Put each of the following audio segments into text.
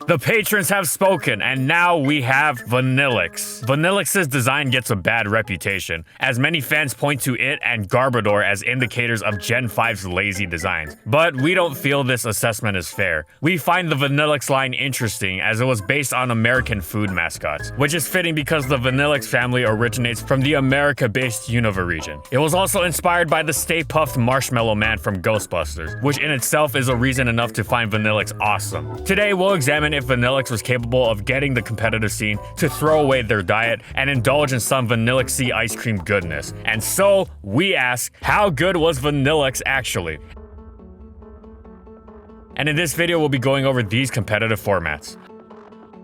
The patrons have spoken, and now we have Vanilluxe. Vanilluxe's design gets a bad reputation, as many fans point to it and Garbodor as indicators of Gen 5's lazy designs. But we don't feel this assessment is fair. We find the Vanilluxe line interesting as it was based on American food mascots, which is fitting because the Vanilluxe family originates from the America-based Unova region. It was also inspired by the Stay Puft Marshmallow Man from Ghostbusters, which in itself is a reason enough to find Vanilluxe awesome. Today we'll examine if Vanilluxe was capable of getting the competitive scene to throw away their diet and indulge in some Vanilluxe ice cream goodness. And so, we ask, how good was Vanilluxe actually? And in this video we'll be going over these competitive formats.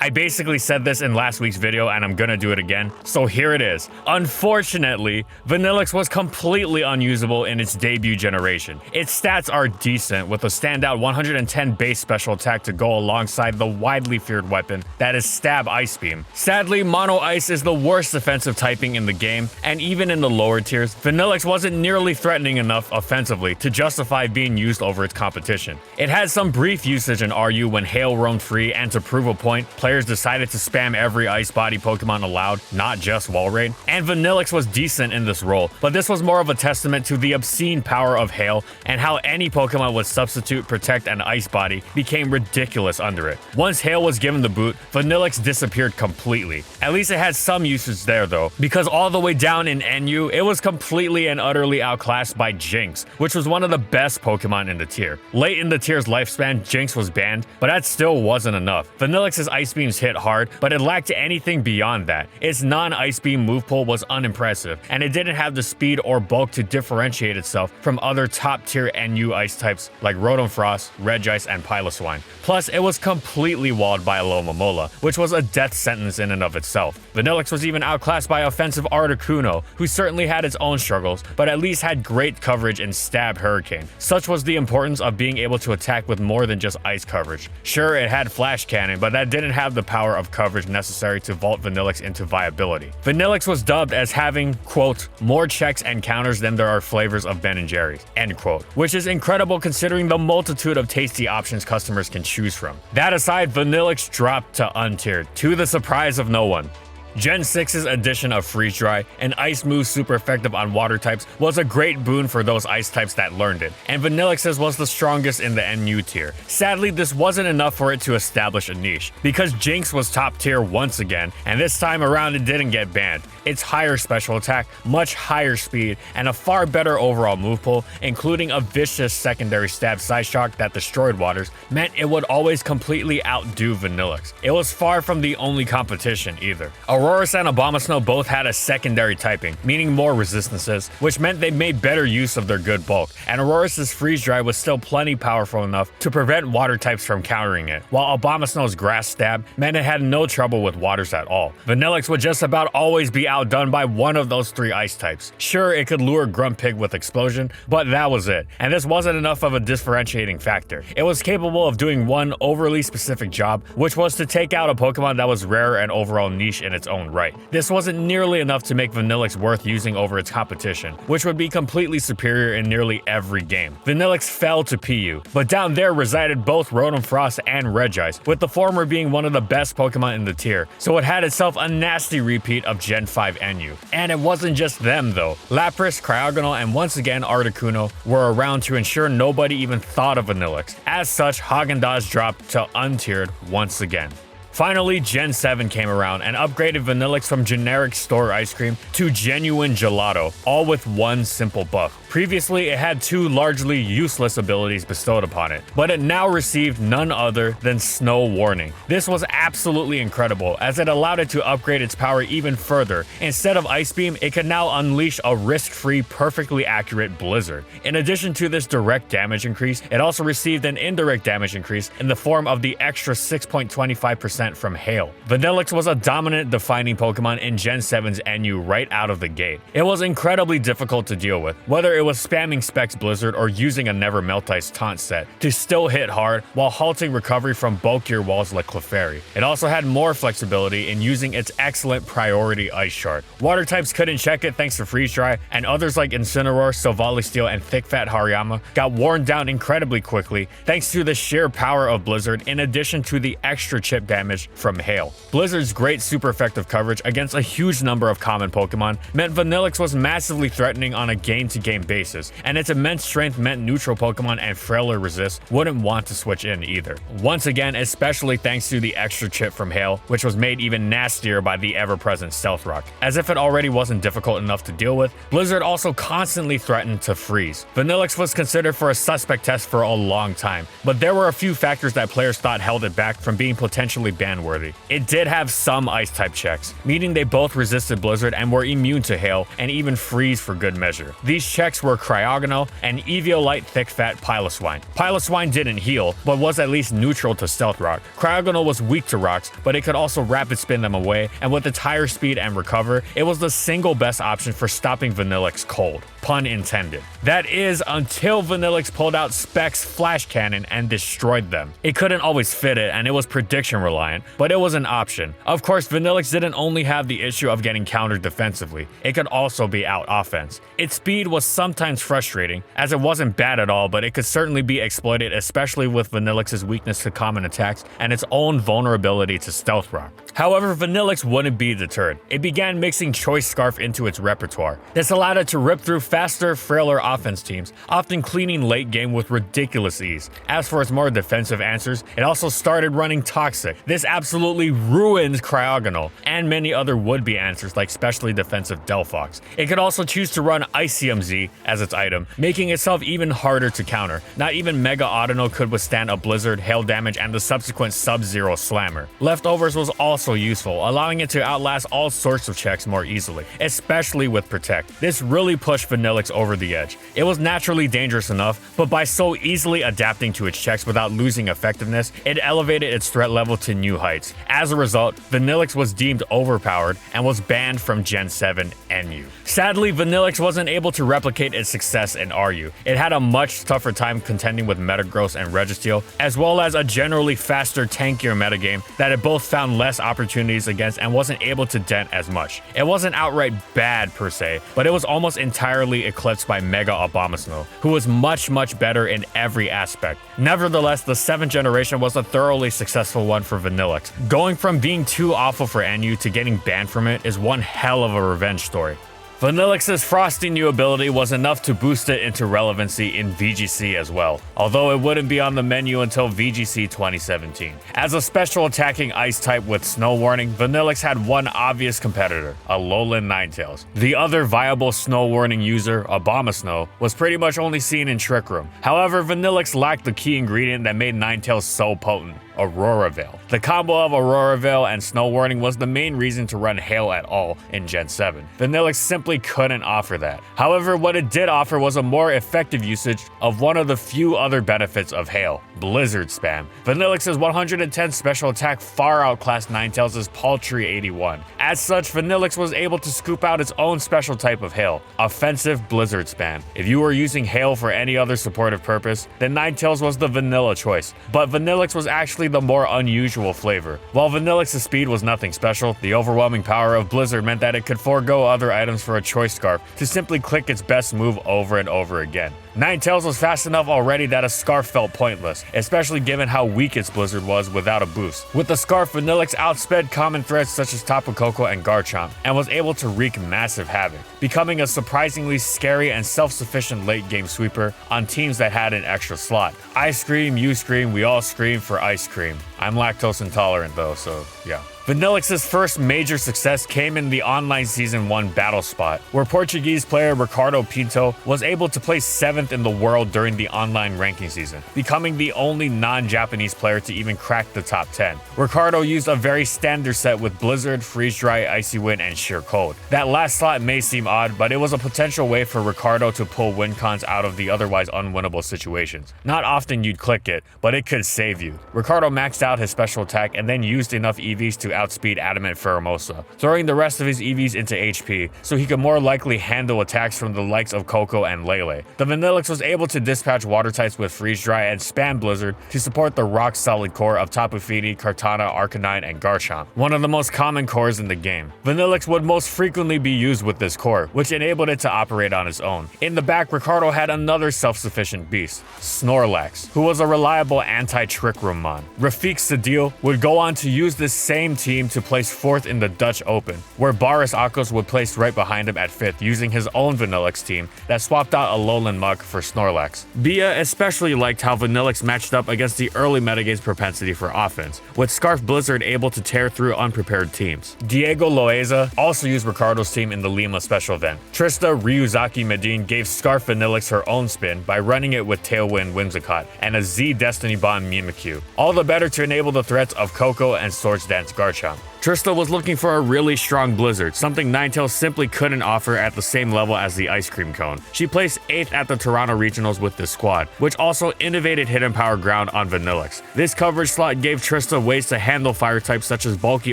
I basically said this in last week's video and I'm gonna do it again, so here it is. Unfortunately, Vanilluxe was completely unusable in its debut generation. Its stats are decent, with a standout 110 base special attack to go alongside the widely feared weapon that is Stab Ice Beam. Sadly, Mono Ice is the worst defensive typing in the game, and even in the lower tiers, Vanilluxe wasn't nearly threatening enough offensively to justify being used over its competition. It had some brief usage in RU when Hail roamed free, and to prove a point, players decided to spam every ice body Pokemon allowed, not just Wall Raid, and Vanilluxe was decent in this role, but this was more of a testament to the obscene power of Hail and how any Pokemon with Substitute, Protect, and Ice Body became ridiculous under it. Once Hail was given the boot, Vanilluxe disappeared completely. At least it had some usage there though, because all the way down in NU, it was completely and utterly outclassed by Jynx, which was one of the best Pokemon in the tier. Late in the tier's lifespan, Jynx was banned, but that still wasn't enough. Vanilluxe's Ice Beams hit hard, but it lacked anything beyond that. Its non-Ice Beam move pool was unimpressive, and it didn't have the speed or bulk to differentiate itself from other top-tier NU ice types like Rotom Frost, Regice, and Piloswine. Plus, it was completely walled by Alomomola, which was a death sentence in and of itself. Vanilluxe was even outclassed by offensive Articuno, who certainly had its own struggles, but at least had great coverage in Stab Hurricane. Such was the importance of being able to attack with more than just ice coverage. Sure, it had Flash Cannon, but that didn't have the power of coverage necessary to vault Vanilluxe into viability. Vanilluxe was dubbed as having, quote, more checks and counters than there are flavors of Ben & Jerry's, end quote, which is incredible considering the multitude of tasty options customers can choose from. That aside, Vanilluxe dropped to untiered, to the surprise of no one. Gen 6's addition of Freeze Dry, an ice move super effective on water types, was a great boon for those ice types that learned it, and Vanilluxe's was the strongest in the NU tier. Sadly, this wasn't enough for it to establish a niche, because Jynx was top tier once again, and this time around it didn't get banned. Its higher special attack, much higher speed, and a far better overall move pool, including a vicious secondary stab side shock that destroyed waters, meant it would always completely outdo Vanilluxe. It was far from the only competition either. Aurorus and Abomasnow both had a secondary typing, meaning more resistances, which meant they made better use of their good bulk, and Aurorus's Freeze Dry was still plenty powerful enough to prevent water types from countering it, while Abomasnow's Grass Stab meant it had no trouble with waters at all. Vanilluxe would just about always be outdone by one of those three ice types. Sure, it could lure Grumpig with Explosion, but that was it, and this wasn't enough of a differentiating factor. It was capable of doing one overly specific job, which was to take out a Pokemon that was rare and overall niche in its own right. This wasn't nearly enough to make Vanilluxe worth using over its competition, which would be completely superior in nearly every game. Vanilluxe fell to PU, but down there resided both Rotom Frost and Regice, with the former being one of the best Pokemon in the tier, so it had itself a nasty repeat of Gen 5 NU. And it wasn't just them though. Lapras, Cryogonal, and once again Articuno were around to ensure nobody even thought of Vanilluxe. As such, Haagen-Dazs dropped to untiered once again. Finally, Gen 7 came around and upgraded Vanilluxe from generic store ice cream to genuine gelato, all with one simple buff. Previously, it had two largely useless abilities bestowed upon it, but it now received none other than Snow Warning. This was absolutely incredible, as it allowed it to upgrade its power even further. Instead of Ice Beam, it could now unleash a risk-free, perfectly accurate Blizzard. In addition to this direct damage increase, it also received an indirect damage increase in the form of the extra 6.25% from Hail. Vanilluxe was a dominant defining Pokemon in Gen 7's NU right out of the gate. It was incredibly difficult to deal with, whether it was spamming Specs Blizzard or using a Never Melt Ice taunt set to still hit hard while halting recovery from bulkier walls like Clefairy. It also had more flexibility in using its excellent priority ice shard. Water types couldn't check it thanks to Freeze Dry, and others like Incineroar, Silvally Steel, and Thick Fat Hariyama got worn down incredibly quickly thanks to the sheer power of Blizzard in addition to the extra chip damage from Hail. Blizzard's great super effective coverage against a huge number of common Pokemon meant Vanilluxe was massively threatening on a game-to-game basis, and its immense strength meant neutral Pokemon and frailer resists wouldn't want to switch in either. Once again, especially thanks to the extra chip from Hail, which was made even nastier by the ever-present Stealth Rock. As if it already wasn't difficult enough to deal with, Blizzard also constantly threatened to freeze. Vanilluxe was considered for a suspect test for a long time, but there were a few factors that players thought held it back from being potentially ban-worthy. It did have some ice-type checks, meaning they both resisted Blizzard and were immune to Hail, and even freeze for good measure. These checks were Cryogonal and Eviolite Thick Fat Piloswine. Piloswine didn't heal, but was at least neutral to Stealth Rock. Cryogonal was weak to rocks, but it could also rapid spin them away, and with its higher speed and recover, it was the single best option for stopping Vanilluxe cold. Pun intended. That is, until Vanilluxe pulled out Specs Flash Cannon and destroyed them. It couldn't always fit it, and it was prediction reliant, but it was an option. Of course, Vanilluxe didn't only have the issue of getting countered defensively, it could also be out offense. Its speed was sometimes frustrating, as it wasn't bad at all, but it could certainly be exploited, especially with Vanilluxe's weakness to common attacks and its own vulnerability to Stealth Rock. However, Vanilluxe wouldn't be deterred. It began mixing Choice Scarf into its repertoire. This allowed it to rip through faster, frailer offense teams, often cleaning late game with ridiculous ease. As for its more defensive answers, it also started running Toxic. This absolutely ruined Cryogonal and many other would-be answers like specially defensive Delphox. It could also choose to run Icium Z as its item, making itself even harder to counter. Not even Mega Audino could withstand a Blizzard, Hail damage, and the subsequent Sub-Zero Slammer. Leftovers was also useful, allowing it to outlast all sorts of checks more easily, especially with Protect. This really pushed Vanilluxe over the edge. It was naturally dangerous enough, but by so easily adapting to its checks without losing effectiveness, it elevated its threat level to new heights. As a result, Vanilluxe was deemed overpowered and was banned from Gen 7 NU. Sadly, Vanilluxe wasn't able to replicate its success in RU. It had a much tougher time contending with Metagross and Registeel, as well as a generally faster, tankier metagame that it both found less opportunities against and wasn't able to dent as much. It wasn't outright bad per se, but it was almost entirely eclipsed by Mega Abomasnow, who was much better in every aspect. Nevertheless, the 7th generation was a thoroughly successful one for Vanilluxe. Going from being too awful for NU to getting banned from it is one hell of a revenge story. Vanilluxe's frosty new ability was enough to boost it into relevancy in VGC as well, although it wouldn't be on the menu until VGC 2017. As a special attacking ice type with Snow Warning, Vanilluxe had one obvious competitor, Alolan Ninetales. The other viable Snow Warning user, Abomasnow, was pretty much only seen in Trick Room. However, Vanilluxe lacked the key ingredient that made Ninetales so potent: Aurora Veil. The combo of Aurora Veil and Snow Warning was the main reason to run Hail at all in Gen 7. Vanilluxe simply couldn't offer that. However, what it did offer was a more effective usage of one of the few other benefits of Hail: Blizzard Spam. Vanilluxe's 110 special attack far outclassed Ninetales' paltry 81. As such, Vanilluxe was able to scoop out its own special type of Hail: Offensive Blizzard Spam. If you were using Hail for any other supportive purpose, then Ninetales was the vanilla choice, but Vanilluxe was actually the more unusual flavor. While Vanilluxe's speed was nothing special, the overwhelming power of Blizzard meant that it could forego other items for a Choice Scarf to simply click its best move over and over again. Ninetales was fast enough already that a Scarf felt pointless, especially given how weak its Blizzard was without a boost. With the Scarf, Vanilluxe outsped common threats such as Tapu Koko and Garchomp, and was able to wreak massive havoc, becoming a surprisingly scary and self-sufficient late-game sweeper on teams that had an extra slot. I scream, you scream, we all scream for ice cream. I'm lactose intolerant though, so yeah. Vanilluxe's first major success came in the online Season 1 battle spot, where Portuguese player Ricardo Pinto was able to place 7th in the world during the online ranking season, becoming the only non-Japanese player to even crack the top 10. Ricardo used a very standard set with Blizzard, Freeze Dry, Icy Wind, and Sheer Cold. That last slot may seem odd, but it was a potential way for Ricardo to pull win cons out of the otherwise unwinnable situations. Not often you'd click it, but it could save you. Ricardo maxed out his special attack and then used enough EVs to outspeed Adamant Pheromosa, throwing the rest of his EVs into HP so he could more likely handle attacks from the likes of Coco and Lele. The Vanilluxe was able to dispatch water types with Freeze Dry and Spam Blizzard to support the rock-solid core of Tapu Fini, Kartana, Arcanine, and Garchomp, one of the most common cores in the game. Vanilluxe would most frequently be used with this core, which enabled it to operate on its own. In the back, Ricardo had another self-sufficient beast, Snorlax, who was a reliable anti-Trick Room mon. Rafiq Sadil would go on to use this same team to place 4th in the Dutch Open, where Boris Akos would place right behind him at 5th using his own Vanilluxe team that swapped out Alolan Muk for Snorlax. Bia especially liked how Vanilluxe matched up against the early metagame's propensity for offense, with Scarf Blizzard able to tear through unprepared teams. Diego Loaiza also used Ricardo's team in the Lima special event. Trista Ryuzaki Medine gave Scarf Vanilluxe her own spin by running it with Tailwind Whimsicott and a Z Destiny Bomb Mimikyu, all the better to enable the threats of Coco and Swords Dance Garchomp. Trista was looking for a really strong Blizzard, something Ninetales simply couldn't offer at the same level as the Ice Cream Cone. She placed 8th at the Toronto Regionals with this squad, which also innovated Hidden Power Ground on Vanilluxe. This coverage slot gave Trista ways to handle fire types such as bulky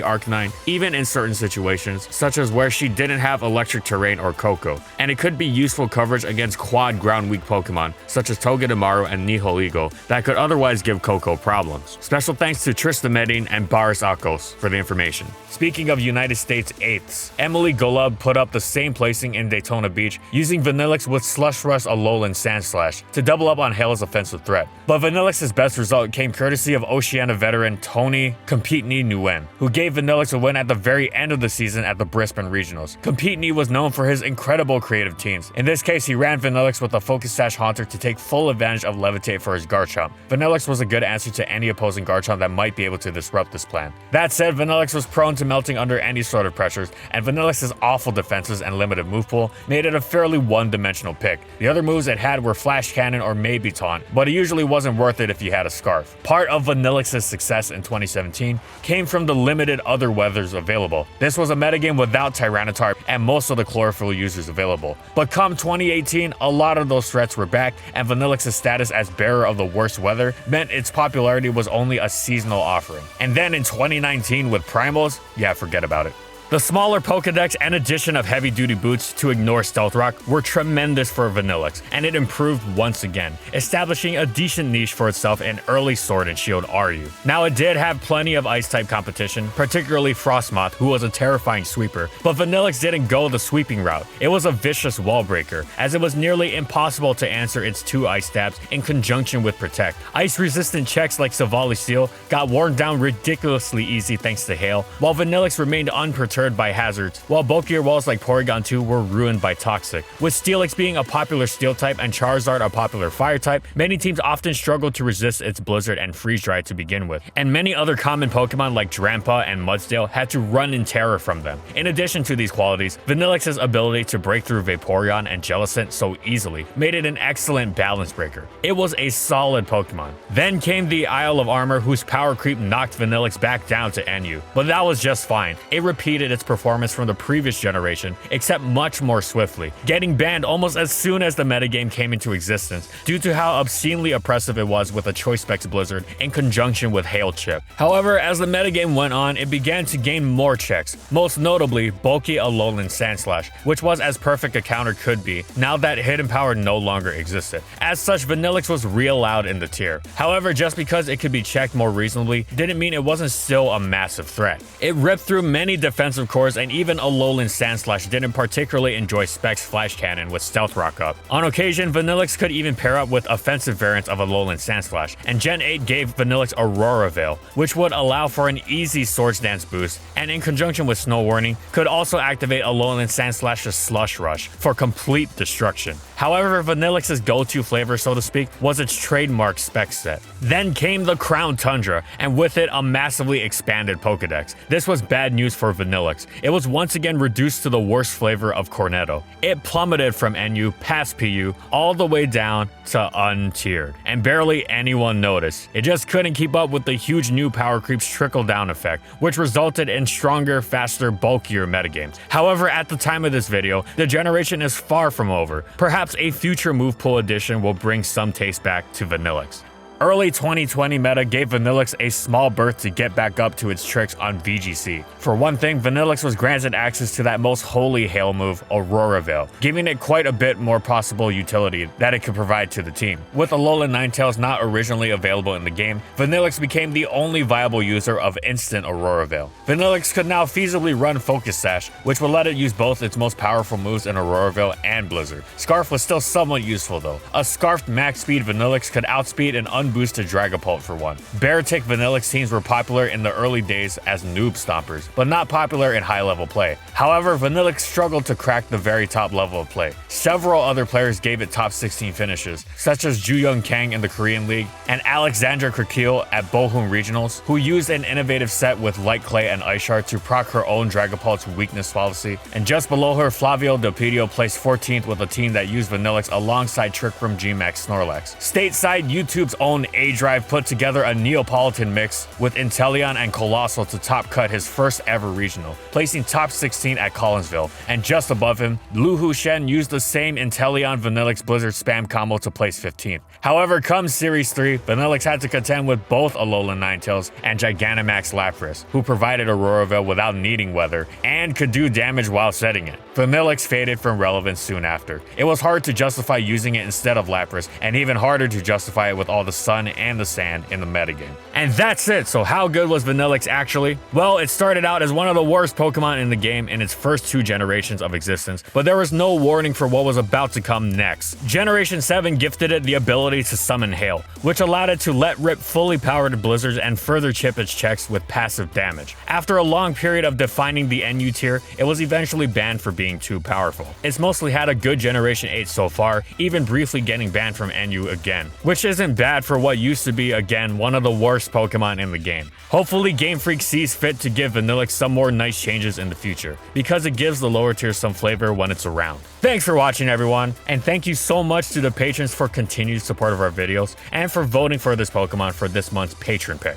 Arcanine, even in certain situations, such as where she didn't have Electric Terrain or Coco, and it could be useful coverage against quad ground weak Pokemon, such as Togedemaru and Nihilego, that could otherwise give Coco problems. Special thanks to Trista Medine and Boris Akos for the information. Speaking of United States 8ths, Emily Golub put up the same placing in Daytona Beach using Vanilluxe with Slush Rush, Alolan Sandslash to double up on Hale's offensive threat. But Vanilluxe's best result came courtesy of Oceania veteran Tony Competini Nguyen, who gave Vanilluxe a win at the very end of the season at the Brisbane Regionals. Competini was known for his incredible creative teams. In this case, he ran Vanilluxe with a Focus Sash Haunter to take full advantage of Levitate for his Garchomp. Vanilluxe was a good answer to any opposing Garchomp that might be able to disrupt this plan. That said, Vanilluxe was prone to melting under any sort of pressures, and Vanilluxe's awful defenses and limited move pool made it a fairly one-dimensional pick. The other moves it had were Flash Cannon or maybe Taunt, but it usually wasn't worth it if you had a Scarf. Part of Vanilluxe's success in 2017 came from the limited other weathers available. This was a metagame without Tyranitar and most of the Chlorophyll users available. But come 2018, a lot of those threats were back, and Vanilluxe's status as bearer of the worst weather meant its popularity was only a seasonal offering. And then in 2019 with Primals, yeah, forget about it. The smaller Pokedex and addition of heavy-duty boots to ignore Stealth Rock were tremendous for Vanilluxe, and it improved once again, establishing a decent niche for itself in early Sword and Shield RU. Now, it did have plenty of Ice-type competition, particularly Frostmoth, who was a terrifying sweeper, but Vanilluxe didn't go the sweeping route. It was a vicious wall breaker, as it was nearly impossible to answer its 2 Ice stabs in conjunction with Protect. Ice-resistant checks like Savali Steel got worn down ridiculously easy thanks to Hail, while Vanilluxe remained unperturbed by hazards, while bulkier walls like Porygon 2 were ruined by Toxic. With Steelix being a popular Steel type and Charizard a popular Fire type, many teams often struggled to resist its Blizzard and Freeze Dry to begin with, and many other common Pokemon like Drampa and Mudsdale had to run in terror from them. In addition to these qualities, Vanilluxe's ability to break through Vaporeon and Jellicent so easily made it an excellent balance breaker. It was a solid Pokemon. Then came the Isle of Armor, whose power creep knocked Vanilluxe back down to NU, but that was just fine. It repeated its performance from the previous generation, except much more swiftly, getting banned almost as soon as the metagame came into existence due to how obscenely oppressive it was with a Choice Specs Blizzard in conjunction with Hail Chip. However, as the metagame went on, it began to gain more checks, most notably bulky Alolan Sandslash, which was as perfect a counter could be now that Hidden Power no longer existed. As such, Vanilluxe was re-allowed in the tier. However, just because it could be checked more reasonably didn't mean it wasn't still a massive threat. It ripped through many defensive cores, and even Alolan Sandslash didn't particularly enjoy Specs Flash Cannon with Stealth Rock up. On occasion, Vanilluxe could even pair up with offensive variants of Alolan Sandslash, and Gen 8 gave Vanilluxe Aurora Veil, which would allow for an easy Swords Dance boost, and in conjunction with Snow Warning, could also activate Alolan Sandslash's Slush Rush for complete destruction. However, Vanilluxe's go-to flavor, so to speak, was its trademark spec set. Then came the Crown Tundra, and with it, a massively expanded Pokedex. This was bad news for Vanilluxe. It was once again reduced to the worst flavor of Cornetto. It plummeted from NU past PU all the way down to untiered, and barely anyone noticed. It just couldn't keep up with the huge new power creeps trickle-down effect, which resulted in stronger, faster, bulkier metagames. However, at the time of this video, the generation is far from over. Perhaps a future move pool edition will bring some taste back to Vanilluxe. Early 2020 meta gave Vanilluxe a small berth to get back up to its tricks on VGC. For one thing, Vanilluxe was granted access to that most holy hail move, Aurora Veil, giving it quite a bit more possible utility that it could provide to the team. With Alolan Ninetales not originally available in the game, Vanilluxe became the only viable user of instant Aurora Veil. Vanilluxe could now feasibly run Focus Sash, which would let it use both its most powerful moves in Aurora Veil and Blizzard. Scarf was still somewhat useful though. A Scarfed max speed Vanilluxe could outspeed and unboosted Dragapult for one. Beartic Vanilluxe teams were popular in the early days as noob stompers, but not popular in high level play. However, Vanilluxe struggled to crack the very top level of play. Several other players gave it top 16 finishes, such as Jooyoung Kang in the Korean League and Alexandra Krakil at Bochum Regionals, who used an innovative set with Light Clay and Ice Shard to proc her own Dragapult's weakness fallacy. And just below her, Flavio Dopidio placed 14th with a team that used Vanilluxe alongside Trick from Gmax Snorlax. Stateside, YouTube's own A-Drive put together a Neapolitan mix with Inteleon and Colossal to top cut his first ever regional, placing top 16 at Collinsville, and just above him, Lu Hu Shen used the same Inteleon Vanilluxe Blizzard spam combo to place 15th. However, come Series 3, Vanilluxe had to contend with both Alolan Ninetales and Gigantamax Lapras, who provided Aurora Veil without needing weather and could do damage while setting it. Vanilluxe faded from relevance soon after. It was hard to justify using it instead of Lapras, and even harder to justify it with all the sun and the sand in the metagame. And that's it. So how good was Vanilluxe actually? Well, it started out as one of the worst Pokemon in the game in its first 2 generations of existence, but there was no warning for what was about to come next. Generation 7 gifted it the ability to summon Hail, which allowed it to let rip fully powered blizzards and further chip its checks with passive damage. After a long period of defining the NU tier, it was eventually banned for being too powerful. It's mostly had a good Generation 8 so far, even briefly getting banned from NU again, which isn't bad for what used to be, again, one of the worst Pokemon in the game. Hopefully Game Freak sees fit to give Vanilluxe some more nice changes in the future, because it gives the lower tiers some flavor when it's around. Thanks for watching everyone, and thank you so much to the patrons for continued support of our videos, and for voting for this Pokemon for this month's patron pick.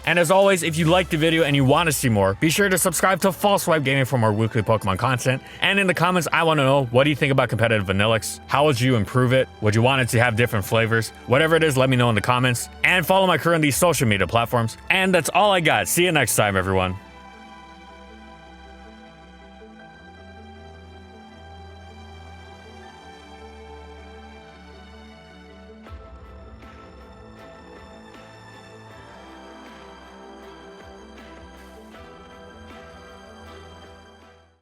And as always, if you liked the video and you want to see more, be sure to subscribe to False Swipe Gaming for more weekly Pokemon content. And in the comments, I want to know, what do you think about competitive Vanilluxe? How would you improve it? Would you want it to have different flavors? Whatever it is, let me know in the comments. And follow my crew on these social media platforms. And that's all I got. See you next time, everyone.